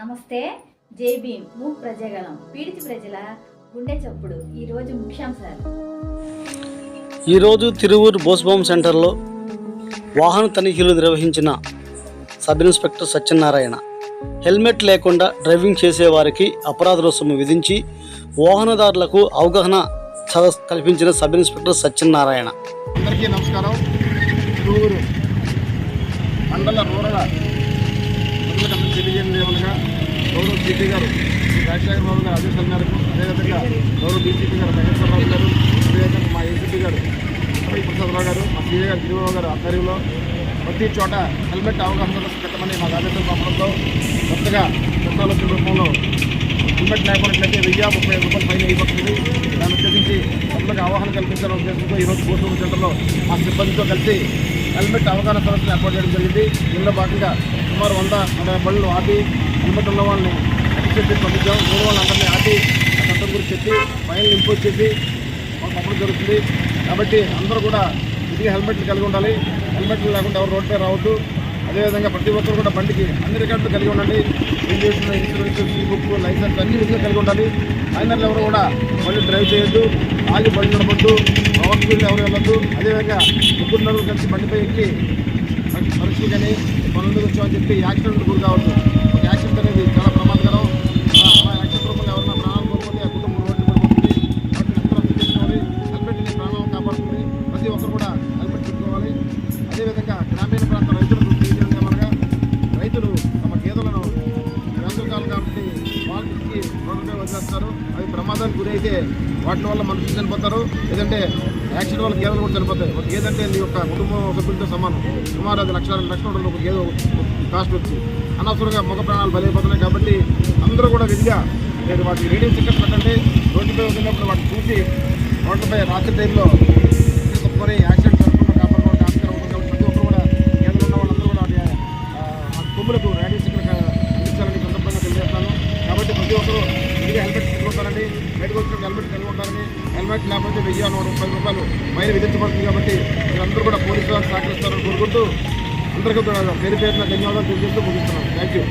నమస్తే. జై భీమ్. మూక్ ప్రజాగలం పీడిత ప్రజల గుండె చప్పుడు. ఈరోజు ముఖ్యాంశాలు. ఈరోజు తిరువూరు బోస్బామ్ సెంటర్లో వాహన తనిఖీలు నిర్వహించిన సబ్ ఇన్స్పెక్టర్ సత్యనారాయణ హెల్మెట్ లేకుండా డ్రైవింగ్ చేసేవారికి అపరాధ రుసుము విధించి వాహనదారులకు అవగాహన సదస్సు కల్పించిన సబ్ ఇన్స్పెక్టర్ సత్యనారాయణ. అందరికీ నమస్కారం. తిరువూరు మండల రూరల్ తెలియజేయగా గౌరవ సిపి గారు రాజశేఖర బాబు గారు ఆదేశాల మేరకు, అదేవిధంగా గౌరవ డీసీపీ గారు మహేశ్వరరావు గారు, అదేవిధంగా మా ఏసీపీ గారు ప్రసాదరావు గారు, మా సీఏ గారు గిరిబాబు గారు ఆధ్వర్యంలో ప్రతి చోట హెల్మెట్ అవగాహన పెట్టమని మాకు ఆదేశాలు పంపడంతో కొత్తగా టెక్నాలజీ రూపంలో హెల్మెట్ లేకపోయినట్లయితే 1035 రూపాయలు ఫైన్ అయిపోతుంది. దాన్ని ఉద్దేశించి కొత్తగా అవగాహన కల్పించాలనే ఉద్దేశంతో ఈరోజు బోస్బామ్ సెంటర్లో మా సిబ్బందితో కలిసి హెల్మెట్ అవగాహన సదస్సును ఏర్పాటు చేయడం జరిగింది. దీనిలో భాగంగా సుమారు 100 బళ్ళు ఆపి హెల్మెట్ ఉన్న వాళ్ళని అటిసేసి పంపించాం. వేరే వాళ్ళందరినీ ఆపి ఆ చట్టం గురించి చెప్పి ఫైన్ ఇంపోజ్ చేసి పంపడం జరుగుతుంది. కాబట్టి అందరూ కూడా ఇదిగా హెల్మెట్లు కలిగి ఉండాలి. హెల్మెట్లు లేకుండా ఎవరు రోడ్డుపై రావద్దు. అదేవిధంగా ప్రతి ఒక్కరు కూడా బండికి అన్ని రికార్డులు కలిగి ఉండండి. ఇన్సూరెన్స్, బుక్, లైసెన్స్ అన్ని విధంగా కలిగి ఉండాలి. మైనర్లు ఎవరు కూడా బండి డ్రైవ్ చేయొద్దు, ఆగి బండి నడపద్దు, ఓవర్ స్పీడ్ ఎవరు వెళ్ళొద్దు. అదేవిధంగా ముగ్గురు నలుగురు కలిసి బండిపై ఎక్కి పరీక్షలు కానీ పనుల మీద వచ్చామని చెప్పి యాక్సిడెంట్ గురి కావద్దు. ఒక యాక్సిడెంట్ అనేది చాలా ప్రమాదకరం. అలా యాక్సిడెంట్ రూపంలో ఎవరైనా ప్రాణాలు కోల్పోతే ఆ కుటుంబం రోడ్డు పడిపోతుంది. వాటిని అందరూ అర్థం చేసుకోవాలి. హెల్మెట్ని ప్రాణాలను కాపాడుతుంది. ప్రతి ఒక్కరు కూడా హెల్మెట్ పెట్టుకోవాలి. అదేవిధంగా గ్రామీణ ప్రాంత రైతులకు తెలియజేయమనగా, రైతులు తమ గేదెలను వేసవికాలం కాబట్టి వాళ్ళకి రోడ్డుపై వదిలేస్తారు. అవి ప్రమాదానికి గురైతే వాటి వల్ల మనుషులు చనిపోతారు, లేదంటే యాక్సిడెంట్ వల్ల గేదెలు కూడా చనిపోతాయి. ఒక గేదె అంటే నీ యొక్క కుటుంబం సభ్యులతో సమానం. సుమారు అది 1,00,000 ఉంటుంది ఒక గేదె కాస్ట్ వచ్చి. అనవసరంగా మగ ప్రాణాలు బలైపోతున్నాయి. కాబట్టి అందరూ కూడా విధిగా మీరు వాటికి రీడింగ్ స్టిక్కర్స్ పెట్టండి. రోడ్డుపై వదిలినప్పుడు వాటిని చూసి రోడ్లపై రాత్రి టైంలో తప్పుకొని యాక్సిడెంట్ జరగకుండా కాపాడుకోవడానికి ఆస్కారం ఉంటుంది. కాబట్టి ప్రతి ఒక్కరు కూడా గేదెలు ఉన్న వాళ్ళందరూ కూడా కొమ్ములకు రీడింగ్ స్టిక్కర్ అందించాలని సందర్భంగా తెలియజేస్తాను. కాబట్టి ప్రతి ఒక్కరు విధిగా హెల్మెట్ పెట్టుకుంటారండి. బయటకు వచ్చిన హెల్మెట్ కలిగి ఉంటారని. హెల్మెట్ లేకపోతే 1,130 రూపాయలు ఫైన్ విధించబడుతుంది. కాబట్టి మీరందరూ కూడా పోలీసు వారు సహకరిస్తారని కోరుకుంటూ అందరికీ పేరు పేరున ధన్యవాదాలు తెలియజేస్తూ ముగిస్తున్నాను. Thank you.